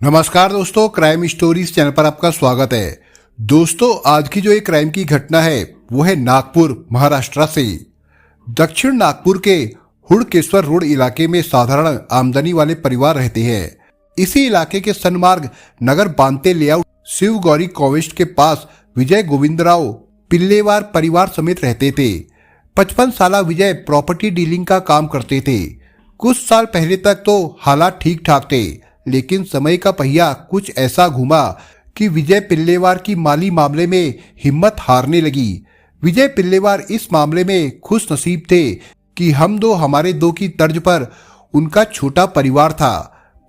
नमस्कार दोस्तों, crime stories channel पर आपका स्वागत है। दोस्तों, आज की जो एक क्राइम की घटना है वो है नागपुर, महाराष्ट्र से। दक्षिण नागपुर के हुड़केश्वर रोड इलाके में साधारण आमदनी वाले परिवार रहते हैं। इसी इलाके के सनमार्ग नगर बांते लेआउट शिव गौरी कॉवेस्ट के पास विजय गोविंदराव पिल्लेवार परिवार समेत रहते थे। 55 साल विजय प्रॉपर्टी डीलिंग का काम करते थे। कुछ साल पहले तक तो हालात ठीक ठाक थे, लेकिन समय का पहिया कुछ ऐसा घुमा कि विजय पिल्लेवार की माली मामले में हिम्मत हारने लगी। विजय पिल्लेवार इस मामले में खुश नसीब थे कि हम दो हमारे दो की तर्ज पर उनका छोटा परिवार था।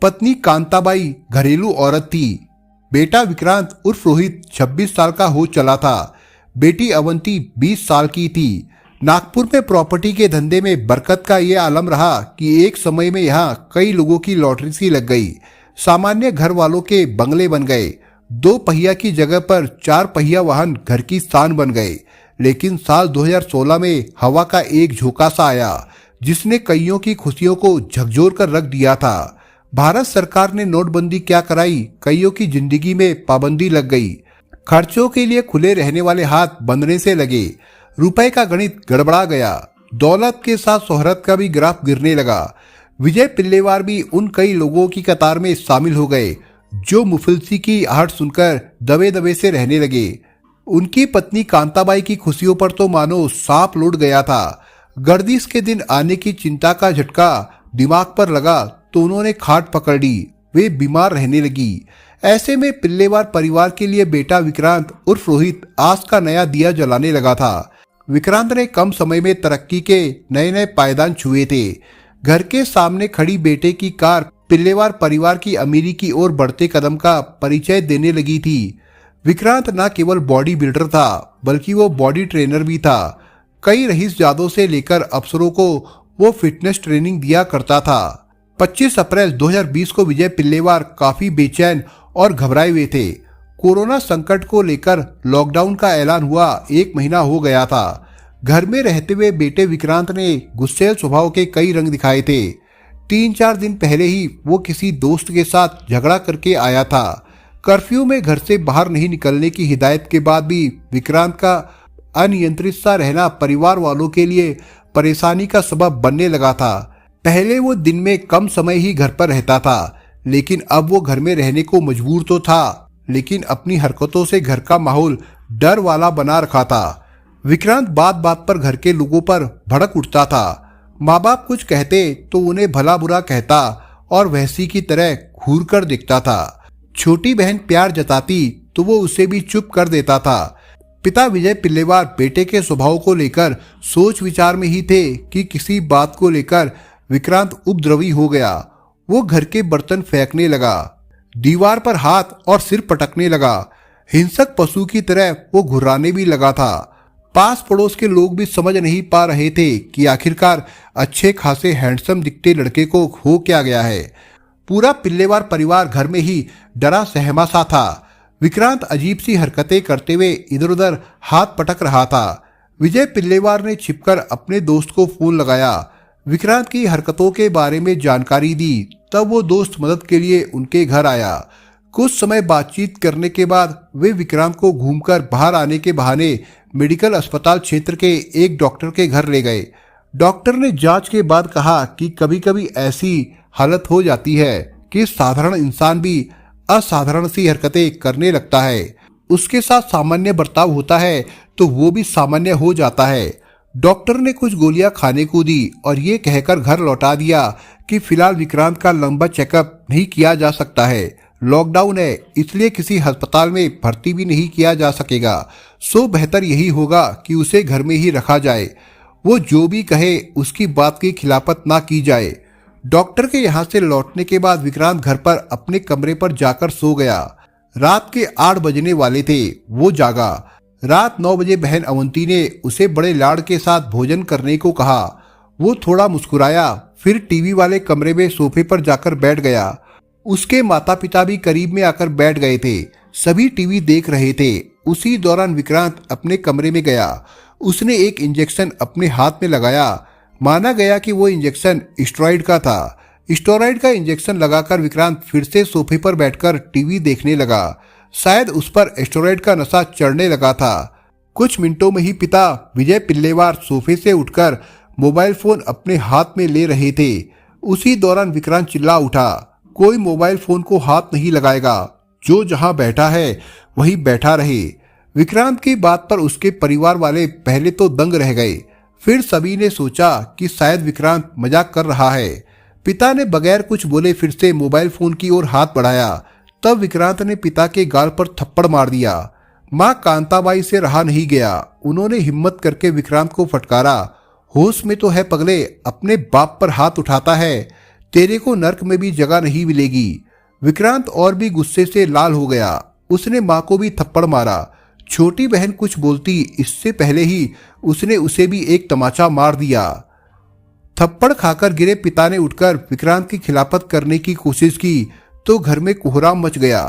पत्नी कांताबाई घरेलू औरत थी। बेटा विक्रांत उर्फ रोहित 26 साल का हो चला था। बेटी अवंती 20 साल की थी। नागपुर में प्रॉपर्टी के धंधे में बरकत का ये आलम रहा कि एक समय में यहाँ कई लोगों की लॉटरी सी लग गई। सामान्य घर वालों के बंगले बन गए। 2 पहिया की जगह पर 4 पहिया वाहन घर की शान बन गए। लेकिन साल 2016 में हवा का एक झोंका सा आया जिसने कईयों की खुशियों को झकझोर कर रख दिया था। भारत सरकार ने नोटबंदी क्या कराई, कईयों की जिंदगी में पाबंदी लग गई। खर्चों के लिए खुले रहने वाले हाथ बंधने से लगे। रुपए का गणित गड़बड़ा गया। दौलत के साथ शोहरत का भी ग्राफ गिरने लगा। विजय पिल्लेवार भी उन कई लोगों की कतार में शामिल हो गए जो मुफलिसी की आहट सुनकर दबे दबे से रहने लगे। उनकी पत्नी कांताबाई की खुशियों पर तो मानो सांप लौट गया था। गर्दिश के दिन आने की चिंता का झटका दिमाग पर लगा तो उन्होंने खाट पकड़ ली। वे बीमार रहने लगी। ऐसे में पिल्लेवार परिवार के लिए बेटा विक्रांत उर्फ रोहित आस का नया दिया जलाने लगा था। विक्रांत ने कम समय में तरक्की के नए नए पायदान छुए थे। घर के सामने खड़ी बेटे की कार पिल्लेवार परिवार की अमीरी की ओर बढ़ते कदम का परिचय देने लगी थी। विक्रांत न केवल बॉडी बिल्डर था बल्कि वो बॉडी ट्रेनर भी था। कई रईसजादों से लेकर अफसरों को वो फिटनेस ट्रेनिंग दिया करता था। 25 अप्रैल 2020 को विजय पिल्लेवार काफी बेचैन और घबराए हुए थे। कोरोना संकट को लेकर लॉकडाउन का ऐलान हुआ 1 महीना हो गया था। घर में रहते हुए बेटे विक्रांत ने गुस्सैल स्वभाव के कई रंग दिखाए थे। 3-4 दिन पहले ही वो किसी दोस्त के साथ झगड़ा करके आया था। कर्फ्यू में घर से बाहर नहीं निकलने की हिदायत के बाद भी विक्रांत का अनियंत्रित सा रहना परिवार वालों के लिए परेशानी का सबब बनने लगा था। पहले वो दिन में कम समय ही घर पर रहता था, लेकिन अब वो घर में रहने को मजबूर तो था, लेकिन अपनी हरकतों से घर का माहौल डर वाला बना रखा था। विक्रांत बात बात पर घर के लोगों पर भड़क उठता था। माँ बाप कुछ कहते तो उन्हें भला बुरा कहता और वैसी की तरह घूर कर देखता था। छोटी बहन प्यार जताती तो वो उसे भी चुप कर देता था। पिता विजय पिल्लेवार बेटे के स्वभाव को लेकर सोच विचार में ही थे कि किसी बात को लेकर विक्रांत उपद्रवी हो गया। वो घर के बर्तन फेंकने लगा, दीवार पर हाथ और सिर पटकने लगा। हिंसक पशु की तरह वो घुर्राने भी लगा था। पास पड़ोस के लोग भी समझ नहीं पा रहे थे कि आखिरकार अच्छे खासे हैंडसम दिखते लड़के को हो क्या गया है। पूरा पिल्लेवार परिवार घर में ही डरा सहमा सा था। विक्रांत अजीब सी हरकतें करते हुए इधर उधर हाथ पटक रहा था। विजय पिल्लेवार ने छिपकर अपने दोस्त को फोन लगाया, विक्रांत की हरकतों के बारे में जानकारी दी। तब वो दोस्त मदद के लिए उनके घर आया। कुछ समय बातचीत करने के बाद वे विक्रांत को घूमकर बाहर आने के बहाने मेडिकल अस्पताल क्षेत्र के एक डॉक्टर के घर ले गए। डॉक्टर ने जांच के बाद कहा कि कभी कभी ऐसी हालत हो जाती है कि साधारण इंसान भी असाधारण सी हरकतें करने लगता है। उसके साथ सामान्य बर्ताव होता है तो वो भी सामान्य हो जाता है। डॉक्टर ने कुछ गोलियां खाने को दी और ये कहकर घर लौटा दिया कि फिलहाल विक्रांत का लंबा चेकअप नहीं किया जा सकता है। लॉकडाउन है, इसलिए किसी अस्पताल में भर्ती भी नहीं किया जा सकेगा। सो बेहतर यही होगा कि उसे घर में ही रखा जाए। वो जो भी कहे उसकी बात की खिलाफत ना की जाए। डॉक्टर के यहाँ से लौटने के बाद विक्रांत घर पर अपने कमरे पर जाकर सो गया। रात के 8 बजने वाले थे। वो जागा। रात 9 बजे बहन अवंती ने उसे बड़े लाड़ के साथ भोजन करने को कहा। वो थोड़ा मुस्कुराया, फिर टीवी वाले कमरे में सोफे पर जाकर बैठ गया। उसके माता पिता भी करीब में आकर बैठ गए थे। सभी टीवी देख रहे थे। उसी दौरान विक्रांत अपने कमरे में गया। उसने एक इंजेक्शन अपने हाथ में लगाया। माना गया कि वो इंजेक्शन स्टेरॉइड का था। स्टेरॉइड का इंजेक्शन लगाकर विक्रांत फिर से सोफे पर बैठकर टीवी देखने लगा। शायद उस पर स्टेरॉइड का नशा चढ़ने लगा था। कुछ मिनटों में ही पिता विजय पिल्लेवार सोफे से उठकर मोबाइल फोन अपने हाथ में ले रहे थे। उसी दौरान विक्रांत चिल्ला उठा, कोई मोबाइल फोन को हाथ नहीं लगाएगा, जो जहां बैठा है वहीं बैठा रहे। विक्रांत की बात पर उसके परिवार वाले पहले तो दंग रह गए, फिर सभी ने सोचा कि शायद विक्रांत मजाक कर रहा है। पिता ने बगैर कुछ बोले फिर से मोबाइल फोन की ओर हाथ बढ़ाया। तब विक्रांत ने पिता के गाल पर थप्पड़ मार दिया। मां कांताबाई से रहा नहीं गया। उन्होंने हिम्मत करके विक्रांत को फटकारा, होश में तो है पगले, अपने बाप पर हाथ उठाता है, तेरे को नर्क में भी जगह नहीं मिलेगी। विक्रांत और भी गुस्से से लाल हो गया। उसने मां को भी थप्पड़ मारा। छोटी बहन कुछ बोलती इससे पहले ही उसने उसे भी एक तमाचा मार दिया। थप्पड़ खाकर गिरे पिता ने उठकर विक्रांत की खिलाफत करने की कोशिश की तो घर में कोहराम मच गया।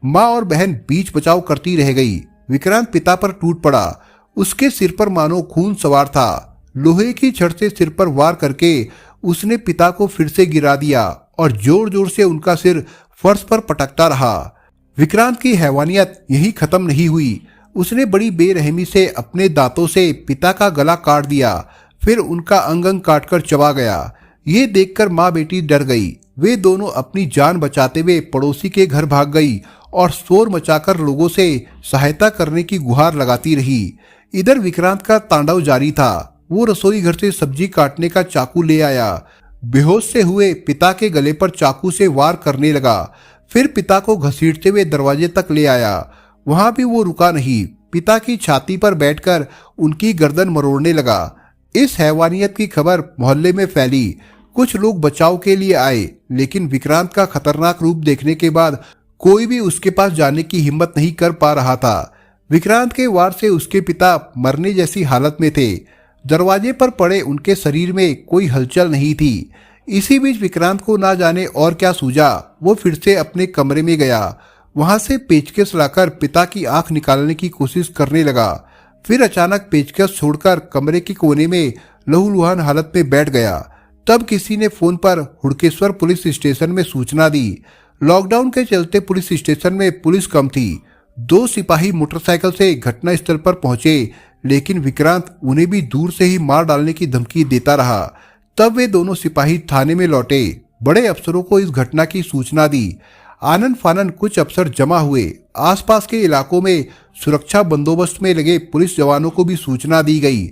माँ और बहन बीच बचाव करती रह गई। विक्रांत पिता पर टूट पड़ा। उसके सिर पर मानो खून सवार था। लोहे की छड़ से सिर पर वार करके उसने पिता को फिर से गिरा दिया और जोर जोर से उनका सिर फर्श पर पटकता रहा। विक्रांत की हैवानियत यही खत्म नहीं हुई। उसने बड़ी बेरहमी से अपने दांतों से पिता का गला काट दिया, फिर उनका अंग अंग काटकर चबा गया। ये देखकर माँ बेटी डर गई। वे दोनों अपनी जान बचाते हुए पड़ोसी के घर भाग गई और शोर मचाकर लोगों से सहायता करने की गुहार लगाती रही। इधर विक्रांत का तांडव जारी था। वो रसोई घर से सब्जी काटने का चाकू ले आया। बेहोश से हुए पिता के गले पर चाकू से वार करने लगा। फिर पिता को घसीटते हुए दरवाजे तक ले आया। वहां भी वो रुका नहीं। पिता की छाती पर बैठकर उनकी गर्दन मरोड़ने लगा। इस हैवानियत की खबर मोहल्ले में फैली। कुछ लोग बचाव के लिए आए, लेकिन विक्रांत का खतरनाक रूप देखने के बाद कोई भी उसके पास जाने की हिम्मत नहीं कर पा रहा था। विक्रांत के वार से उसके पिता मरने जैसी हालत में थे। दरवाजे पर पड़े उनके शरीर में कोई हलचल नहीं थी। इसी बीच विक्रांत को ना जाने और क्या सूझा, वो फिर से अपने कमरे में गया। वहां से पेचकस लाकर पिता की आंख निकालने की कोशिश करने लगा। फिर अचानक पेचकस छोड़कर कमरे के कोने में लहूलुहान हालत में बैठ गया। तब किसी ने फोन पर हुड़केश्वर पुलिस स्टेशन में सूचना दी। लॉकडाउन के चलते पुलिस स्टेशन में पुलिस कम थी। 2 सिपाही मोटरसाइकिल से घटनास्थल पर पहुंचे, लेकिन विक्रांत उन्हें भी दूर से ही मार डालने की धमकी देता रहा। तब वे दोनों सिपाही थाने में लौटे। बड़े अफसरों को इस घटना की सूचना दी। आनन फानन कुछ अफसर जमा हुए। आसपास के इलाकों में सुरक्षा बंदोबस्त में लगे पुलिस जवानों को भी सूचना दी गई।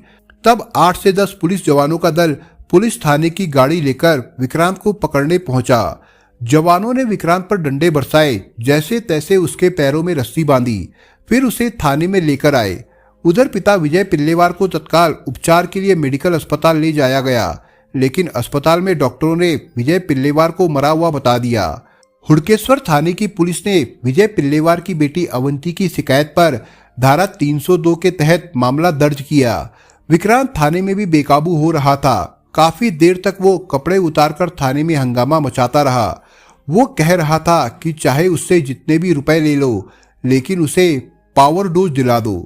तब 8 से 10 पुलिस जवानों का दल पुलिस थाने की गाड़ी लेकर विक्रांत को पकड़ने पहुंचा। जवानों ने विक्रांत पर डंडे बरसाए, जैसे तैसे उसके पैरों में रस्सी बांधी, फिर उसे थाने में लेकर आए। उधर पिता विजय पिल्लेवार को तत्काल उपचार के लिए मेडिकल अस्पताल ले जाया गया, लेकिन अस्पताल में डॉक्टरों ने विजय पिल्लेवार को मरा हुआ बता दिया। हुड़केश्वर थाने की पुलिस ने विजय पिल्लेवार की बेटी अवंती की शिकायत पर धारा 302 के तहत मामला दर्ज किया। विक्रांत थाने में भी बेकाबू हो रहा था। काफी देर तक वो कपड़े उतारकर थाने में हंगामा मचाता रहा। वो कह रहा था कि चाहे उससे जितने भी रुपए ले लो, लेकिन उसे पावर डोज दिला दो।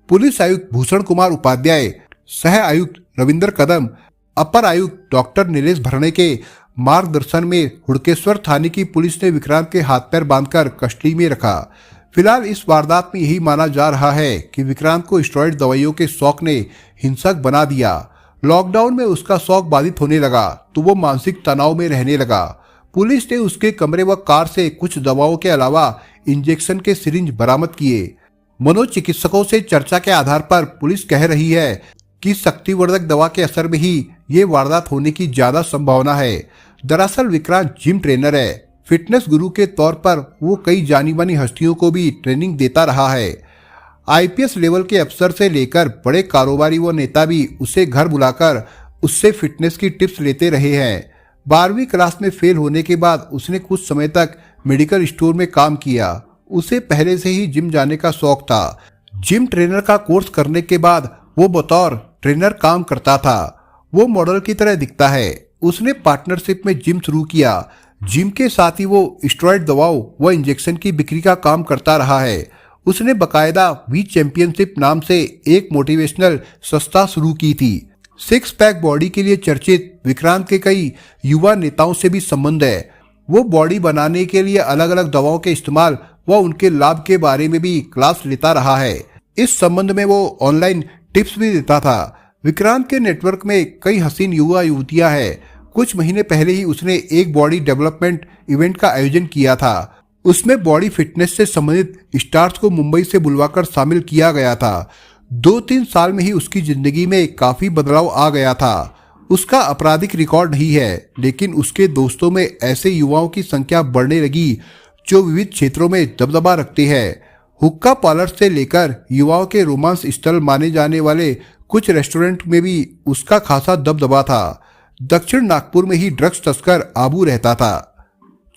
पुलिस आयुक्त भूषण कुमार उपाध्याय, सह आयुक्त रविंद्र कदम, अपर आयुक्त डॉक्टर नीलेश भरणे के मार्गदर्शन में हुड़केश्वर थाने की पुलिस ने विक्रांत के हाथ पैर बांधकर कस्टडी में रखा। फिलहाल इस वारदात में यही माना जा रहा है कि विक्रांत को स्टेरॉइड दवाइयों के शौक ने हिंसक बना दिया। लॉकडाउन में उसका शौक बाधित होने लगा तो वो मानसिक तनाव में रहने लगा। पुलिस ने उसके कमरे व कार से कुछ दवाओं के अलावा इंजेक्शन के सिरिंज बरामद किए। मनोचिकित्सकों से चर्चा के आधार पर पुलिस कह रही है कि शक्तिवर्धक दवा के असर में ही ये वारदात होने की ज्यादा संभावना है। दरअसल विक्रांत जिम ट्रेनर है। फिटनेस गुरु के तौर पर वो कई जानी मानी हस्तियों को भी ट्रेनिंग देता रहा है। आईपीएस लेवल के अफसर से लेकर बड़े कारोबारी व नेता भी उसे घर बुलाकर उससे फिटनेस की टिप्स लेते रहे हैं। 12वीं क्लास में फेल होने के बाद उसने कुछ समय तक मेडिकल स्टोर में काम किया। उसे पहले से ही जिम जाने का शौक था। जिम ट्रेनर का कोर्स करने के बाद वो बतौर ट्रेनर काम करता था। वो मॉडल की तरह दिखता है। उसने पार्टनरशिप में जिम शुरू किया। जिम के साथ ही वो स्टेरॉइड दवाओं व इंजेक्शन की बिक्री का काम करता रहा है। उसने बकायदा वी चैंपियनशिप नाम से एक मोटिवेशनल संस्था शुरू की थी। सिक्स पैक बॉडी के लिए चर्चित विक्रांत के कई युवा नेताओं से भी संबंध है। वो बॉडी बनाने के लिए अलग अलग दवाओं के इस्तेमाल व उनके लाभ के बारे में भी क्लास लेता रहा है। इस संबंध में वो ऑनलाइन टिप्स भी देता था। विक्रांत के नेटवर्क में कई हसीन युवा युवतियां हैं। कुछ महीने पहले ही उसने एक बॉडी डेवलपमेंट इवेंट का आयोजन किया था। उसमें बॉडी फिटनेस से संबंधित स्टार्स को मुंबई से बुलवाकर शामिल किया गया था। 2-3 साल में ही उसकी जिंदगी में काफी बदलाव आ गया था। उसका आपराधिक रिकॉर्ड नहीं है, लेकिन उसके दोस्तों में ऐसे युवाओं की संख्या बढ़ने लगी जो विविध क्षेत्रों में दबदबा रखते हैं। हुक्का पार्लर से लेकर युवाओं के रोमांस स्थल माने जाने वाले कुछ रेस्टोरेंट में भी उसका खासा दबदबा था। दक्षिण नागपुर में ही ड्रग्स तस्कर आबू रहता था।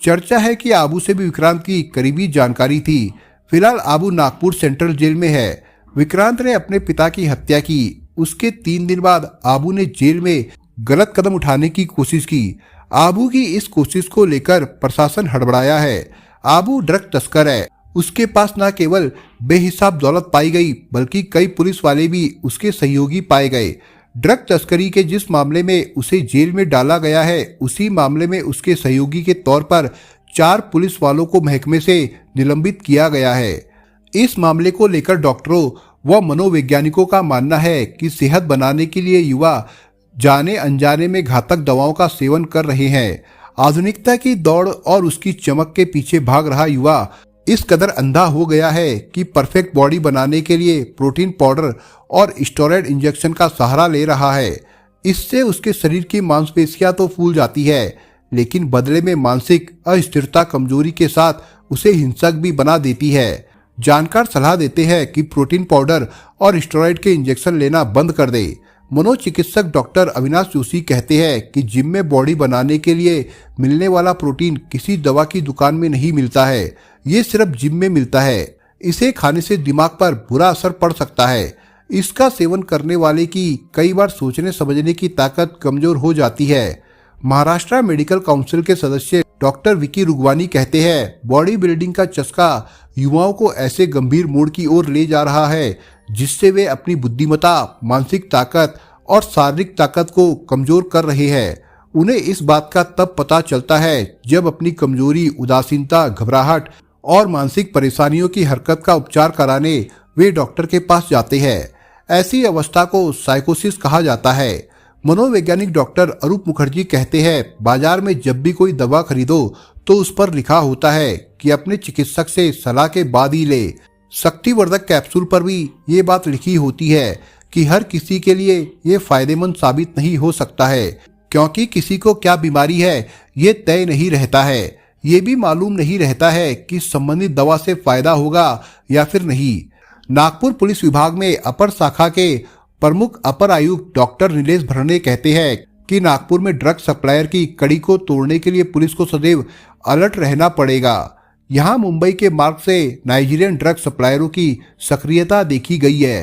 चर्चा है कि आबू से भी विक्रांत की करीबी जानकारी थी। फिलहाल आबू नागपुर सेंट्रल जेल में है। विक्रांत ने अपने पिता की हत्या की। उसके 3 दिन बाद आबू ने जेल में गलत कदम उठाने की कोशिश की। आबू की इस कोशिश को लेकर प्रशासन हड़बड़ाया है। आबू ड्रग तस्कर है। उसके पास न केवल बेहिसाब दौलत पाई गई, बल्कि कई पुलिस वाले भी उसके सहयोगी पाए गए। ड्रग तस्करी के जिस मामले में उसे जेल में डाला गया है, उसी मामले में उसके सहयोगी के तौर पर 4 पुलिस वालों को महकमे से निलंबित किया गया है। इस मामले को लेकर डॉक्टरों व मनोवैज्ञानिकों का मानना है कि सेहत बनाने के लिए युवा जाने अनजाने में घातक दवाओं का सेवन कर रहे हैं। आधुनिकता की दौड़ और उसकी चमक के पीछे भाग रहा युवा इस कदर अंधा हो गया है कि परफेक्ट बॉडी बनाने के लिए प्रोटीन पाउडर और स्टेरॉयड इंजेक्शन का सहारा ले रहा है। इससे उसके शरीर की मांसपेशियां तो फूल जाती है, लेकिन बदले में मानसिक अस्थिरता कमजोरी के साथ उसे हिंसक भी बना देती है। जानकार सलाह देते हैं कि प्रोटीन पाउडर और स्टेरॉयड के इंजेक्शन लेना बंद कर दे। मनोचिकित्सक डॉक्टर अविनाश जोशी कहते हैं कि जिम में बॉडी बनाने के लिए मिलने वाला प्रोटीन किसी दवा की दुकान में नहीं मिलता है, ये सिर्फ जिम में मिलता है। इसे खाने से दिमाग पर बुरा असर पड़ सकता है। इसका सेवन करने वाले की कई बार सोचने समझने की ताकत कमजोर हो जाती है। महाराष्ट्र मेडिकल काउंसिल के सदस्य डॉक्टर विकी रुगवानी कहते हैं, बॉडी बिल्डिंग का चस्का युवाओं को ऐसे गंभीर मोड़ की ओर ले जा रहा है जिससे वे अपनी बुद्धिमत्ता, मानसिक ताकत और शारीरिक ताकत को कमजोर कर रहे हैं। उन्हें इस बात का तब पता चलता है जब अपनी कमजोरी, उदासीनता, घबराहट और मानसिक परेशानियों की हरकत का उपचार कराने वे डॉक्टर के पास जाते हैं। ऐसी अवस्था को साइकोसिस कहा जाता है। मनोवैज्ञानिक डॉक्टर अरूप मुखर्जी कहते हैं, बाजार में जब भी कोई दवा खरीदो तो उस पर लिखा होता है कि अपने चिकित्सक से सलाह के बाद ही ले। शक्तिवर्धक कैप्सूल पर भी ये बात लिखी होती है कि हर किसी के लिए ये फायदेमंद साबित नहीं हो सकता है, क्योंकि किसी को क्या बीमारी है ये तय नहीं रहता है। ये भी मालूम नहीं रहता है कि संबंधित दवा से फायदा होगा या फिर नहीं। नागपुर पुलिस विभाग में अपर शाखा के प्रमुख अपर आयुक्त डॉक्टर नीलेश भरणे कहते हैं कि नागपुर में ड्रग सप्लायर की कड़ी को तोड़ने के लिए पुलिस को सदैव अलर्ट रहना पड़ेगा। यहाँ मुंबई के मार्ग से नाइजीरियन ड्रग सप्लायरों की सक्रियता देखी गई है।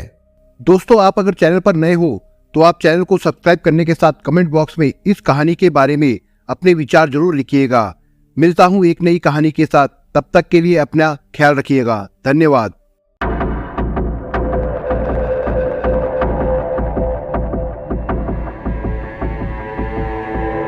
दोस्तों, आप अगर चैनल पर नए हो तो आप चैनल को सब्सक्राइब करने के साथ कमेंट बॉक्स में इस कहानी के बारे में अपने विचार जरूर लिखिएगा। मिलता हूँ एक नई कहानी के साथ, तब तक के लिए अपना ख्याल रखिएगा। धन्यवाद।